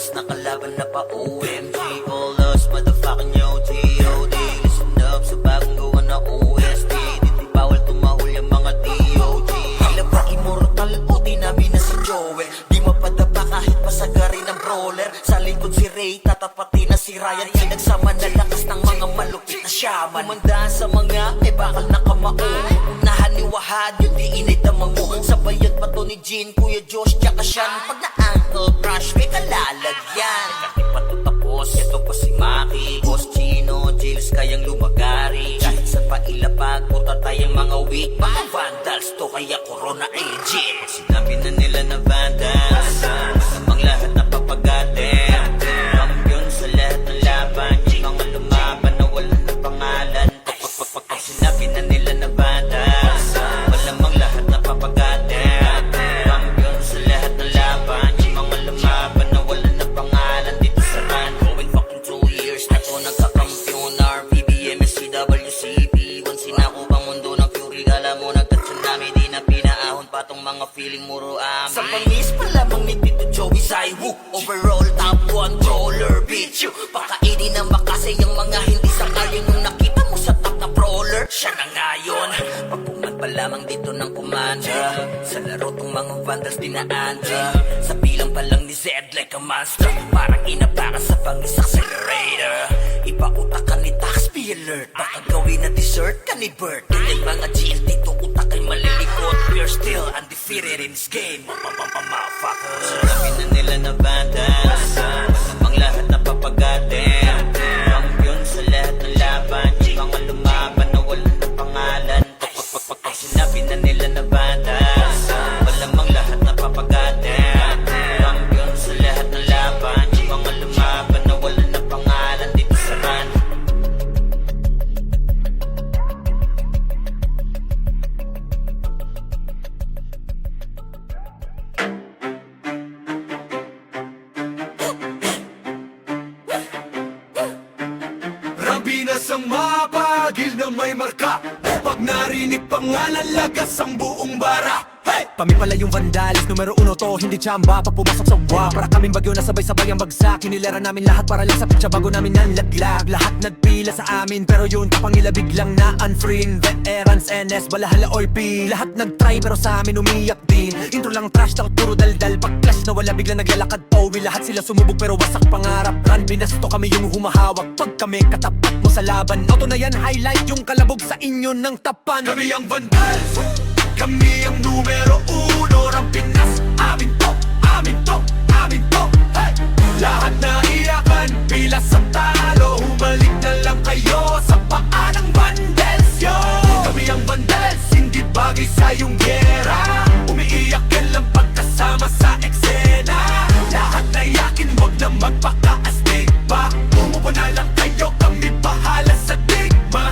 Vandals, nakalaban na pa OMG. All us, motherfucking yo, G.O.D. Listen up sa bagong gawa na OST. Dito bawal tumahol yung mga D.O.G. Tila ba immortal o di namin na si Joel? Di mapadapa kahit pasagarin ng brawler. Sa likod si Ray, tatapatin na si Ryan. Pinagsama na lakas ng mga malupit na shaman. Kumandaan sa mga may bakal na kamao. Unahan ni Wahad, yun di inay damang mo. Sabayan pa to ni Jean, Kuya Josh, tsaka Sean. Pag na-ankle crush, may kalalagyan. Kahit pa to tapos, ito pa si Maki, Boss Chino, Jills kayang lumagari. Kahit saan pa ilapag, punta tayong mga weak. Mga Vandals to, kaya Corona agent. Pag sinabi na nila na Vandals, namang lahat na papagatin. Kampiyon sa lahat ng laban, yung mga lumaban na wala na pangalan. Pag sinabi na nila na Vandals, malamang lahat na papagatin. Kampiyon sa lahat ng laban, yung mga lumaban na wala na pangalan. Dito sa run, going fucking 2 years na to nagkakampiyon. RPBM, SCWCP, once sinako pang mundo ng Fury. Kala mo nagka-tsunami, di na pinaahon pa tong mga feeling muro amin. Sa pangis pa lamang ni Tito Joey Saiwu, overall top 1 brawler, bitch. Pakainin ng makasay ang mga hindi sangayon. Nung nakita mo sa top na brawler, siya na ngayon. Pagpungan pa lamang dito ng kumanda, sa laro tong mga Vandals dinaanda. Sa bilang pa lang ni Zed like a monster, parang inabaka sa pangis accelerator. Ipautak ka ni Tax, be alert. Baka gawin na dessert ka ni Bert. Ganyan mga GL dito, utak ay malilikot. We're still undefeated in this game, motherfuckers. Sinabi na nila na Vandals, namang lahat na papagatin. Kampiyon sa lahat ng laban, yung mga lumaban na wala na pangalan. Pag sinabi na nila na Vandals, malamang lahat na papagatin. Kampiyon sa lahat ng laban, yung mga lumaban na wala na pangalan. Dito sa run, Rambinas ang mapagil na may marka. Pag narinig pangalan, lagas ang buong bara. Hey! Kami pala yung Vandals, numero 1 to, hindi tsamba. Pag pumasok sa wa, para kaming bagyo na sabay-sabay ang bagsak. Kinilera namin lahat para lang sa pitsa bago namin nanlaglag. Lahat nagpila sa amin, pero yun kapangila biglang na unfriend. Veterans, NS, balahala or P. Lahat nagtry pero sa amin umiyak din. Intro lang trash, takot puro daldal. Pag clash na wala biglang naglalakad Owi, lahat sila sumubog pero wasak pangarap. Run, binasto kami yung humahawak. Pag kami katapat mo sa laban, auto na yan, highlight yung kalabog sa inyo ng tapan. Kami ang Vandals, kami ang numero 1. Ang Pinas, amin to, amin to, amin to. Hey! Lahat na iyakan, pila sa talo. Humalik na lang kayo sa paa ng Vandals, yo. Kami ang Vandals, hindi bagay sa iyong gera. Umiiyak ka lang pagkasama sa eksena. Lahat na iyakin, wag na magpaka-astig pa. Umupo na lang kayo, kami bahala sa digma.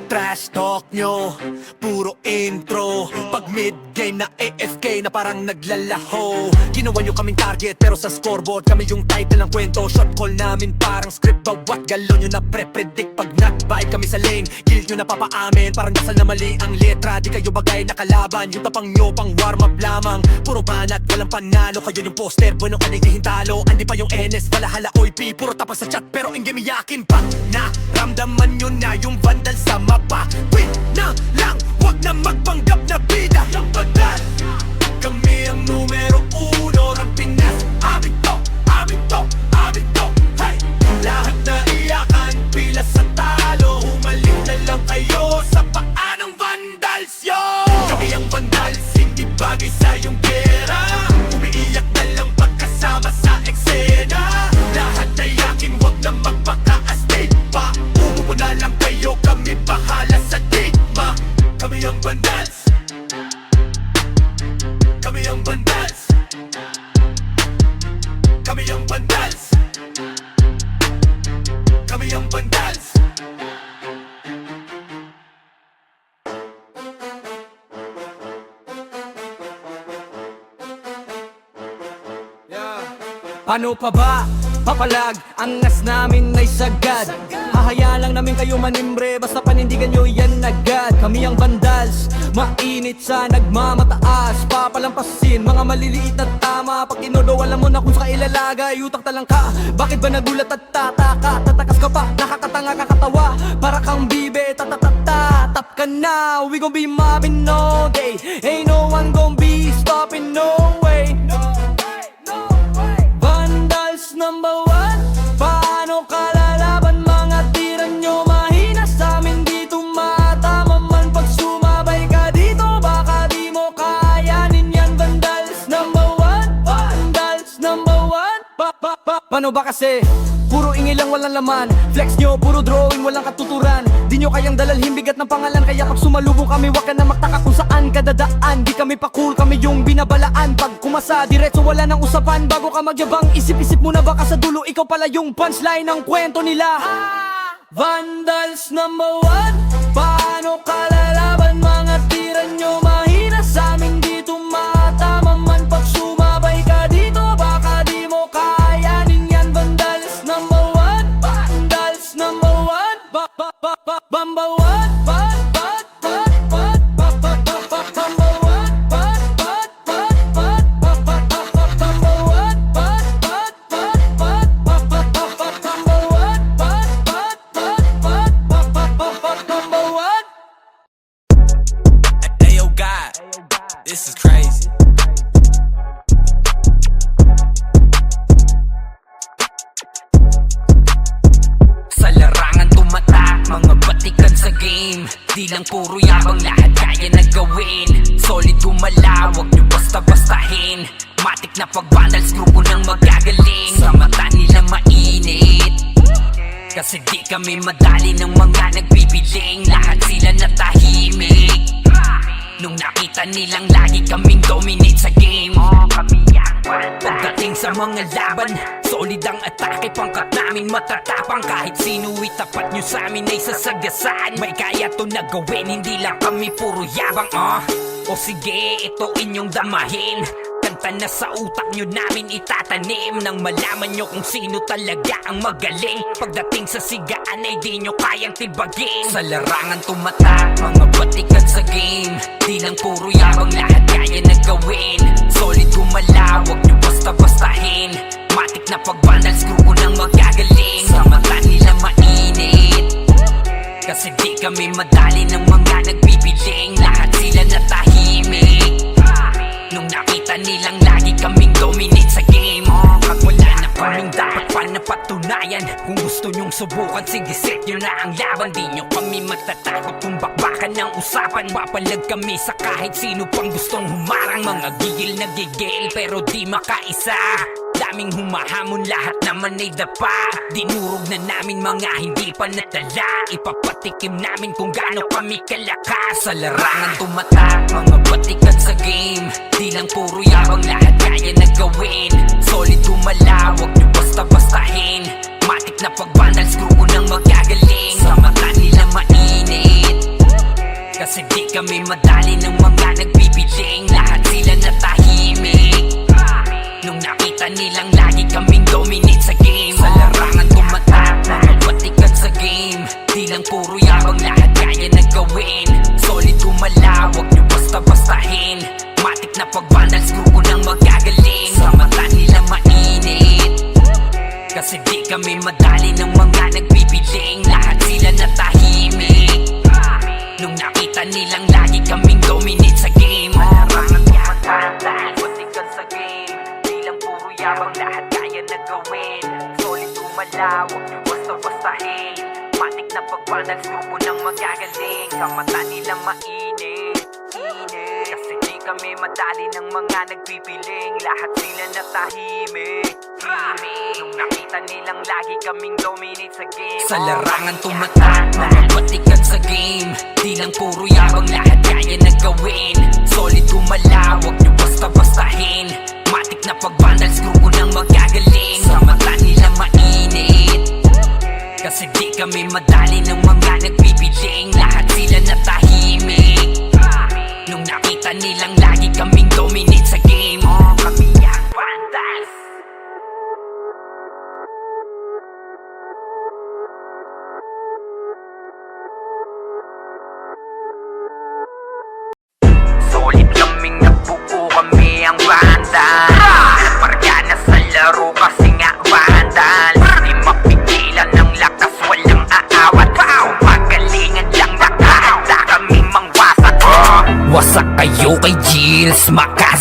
Trash talk nyo, puro intro. Pag mid-game na AFK na parang naglalaho. Ginawa nyo kaming target pero sa scoreboard kami yung title ng kwento. Shot call namin parang script, bawat galon nyo na pre-predict. Pag nag-vibe kami sa lane, guild nyo na papaamin. Parang dasal na mali ang letra, di kayo bagay na kalaban. Yung tapang nyo pang warm up lamang, puro banat, walang panalo. Kayo yung poster, bueno ka hintalo. Andi pa yung NS, balahala oy P. Puro tapas sa chat pero in-game iyakin pa. Naramdaman nyo na yung Vandal sa mapa. Wait na lang, wag na magpanggap na bida. Ang Vandal, kami ang numero 1. Ang Pinas, amin to, amin to, amin to. Hey! Lahat na iyakan, pila sa talo. Humalik na lang kayo sa paa ng Vandals, yo. Kami ang Vandals, hindi bagay sa iyong gera. Umiiyak na lang pagkasama sa eksena. Lahat na iyakin, wag na magpaka-astig pa. Umupo na lang kayo, kami bahala sa digma. Kami ang Vandals, kami ang Vandals, kami ang Vandals, kami ang Vandals. Ano pa ba? papalag, angas namin ay sagad. Hahayaan lang namin kayo manimbre, basta panindigan nyo yan agad. Kami ang vandals, mainit sa nagmamataas. Papalampasin, mga maliliit na tama. Pag tinodo, alam mo na kung sa ilalagay. Utak talang ka, bakit ba nagulat at tataka? Tatakas ka pa, nakakatanga kakatawa. Para kang bibe, tatatata. Tap ka na, we gon' be mobbing all day. Ain't no one gon' be stopping, no way. Vandals number one, paano kalalaban? Mga tira nyo mahina sa amin, di tumatama man. Pag sumabay ka dito, baka di mo kayanin yan. Vandals number one, vandals number one. Paano ba kasi? Puro ingay lang, walang laman. Flex nyo, puro drawing, walang katuturan. Di nyo kayang dalalhin bigat ng pangalan. Kaya pag sumalubong kami, wag ka na magtaka kung saan ka dadaan. Di kami pa cool, kami yung binabalaan. Pag kumasa, diretso wala nang usapan. Bago ka magyabang, isip-isip muna baka sa dulo ikaw pala yung punchline ng kwento nila. Vandals number one, paano kalalaban? Mga tira nyo mahina sa amin, di tumatama man. Pag sumabay ka dito, baka di mo kayanin yan. Vandals number one, vandals number one, number one, Hey yo God, this is crazy. Sa larangan tumatak, mga batikan sa game. Di lang puro yabang, lahat kaya na gawin. Solid gumalaw, wag nyo basta-bastahin. Matik na pag-vandals, grupo ng magagaling. Sa mata nila mainit, kasi di kami madali ng mga nagbibiling. Lahat sila natahimik nung nakita nilang lagi kaming dominate sa game. Pagdating sa mga laban, solid ang atake. Pangkat namin matatapang, kahit sino itapat nyo sa amin ay sasagasaan. May kaya to na gawin, hindi lang kami puro yabang. O sige, ito inyong damahin. Kanta na sa utak nyo namin itatanim, nang malaman nyo kung sino talaga ang magaling. Pagdating sa sigaan ay di nyo kayang tibagin. Sa larangan tumatak, mga batikan sa game. Di lang puro yabang, lahat kaya na gawin. Solid gumalaw, wag nyo basta-bastahin. Matik na pag-vandals, grupo ng magagaling. Sa mata nila mainit, kasi di kami madali ng mga nagbibiling. Lahat sila natahimik nung nakita nilang lagi kaming dominate sa game. Wala na kaming dapat pa napatunayan. Kung gusto nyong subukan, sige set nyo na ang laban. Di nyo kami matatakot kung bakbakan ng usapan. Papalag kami sa kahit sino pang gustong humarang. Mga gigil na gigil pero di makaisa. Daming humahamon, lahat naman ay dapa. Dinurog na namin mga hindi pa natala. Ipapatikim namin kung gaano kami kalakas. Sa larangan tumatak, mga batikan sa game. Di lang puro yabang, lahat kaya na gawin. Solid gumalaw, wag nyo basta-bastahin. Matik na pag-vandals, grupo ng magagaling. Sa mata nila mainit, kasi di kami madali ng mga nagbibiling. Lahat sila natahimik nung nakita nilang lagi kaming dominate sa game. Sa larangan tumatak, mga batikan sa game. Di lang puro yabang, lahat kaya na gawin. Solid gumalaw, wag nyo basta-bastahin. Matik na pag-vandals, grupo ng magagaling. Sa mata nila mainit, kasi di kami madali ng mga nagbibiling. Lahat sila natahimik nung nakita nilang lagi kaming dominate sa game. Larangan tumatak, batikan sa game. Di lang puro yabang, lahat kaya na gawin. Solid gumalaw, wag nyo basta-bastahin. Matik na pag-vandals, grupo ng magagaling. Sa mata nila mainit, kasi di kami madali ng mga nagbibiling. Lahat sila natahimik nung nakita nilang lagi kaming dominate sa game. Sa larangan tumatak, mga batikan sa game. Di lang puro yabang, lahat kaya na gawin. Solid gumalaw, wag nyo basta-bastahin. Matik na pag-vandals, grupo ng magagaling. Sa mata nila mainit, kasi di kami madali ng mga nagbibiling. Lahat sila natahimik nung nakita nilang lagi kaming dominate sa game. Kami ang vandals.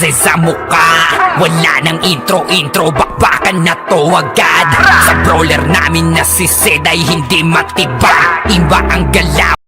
base sa mukha. Wala nang intro, bakbakan na to agad. Sa brawler namin na si Zed ay hindi matibag. Iba ang galaw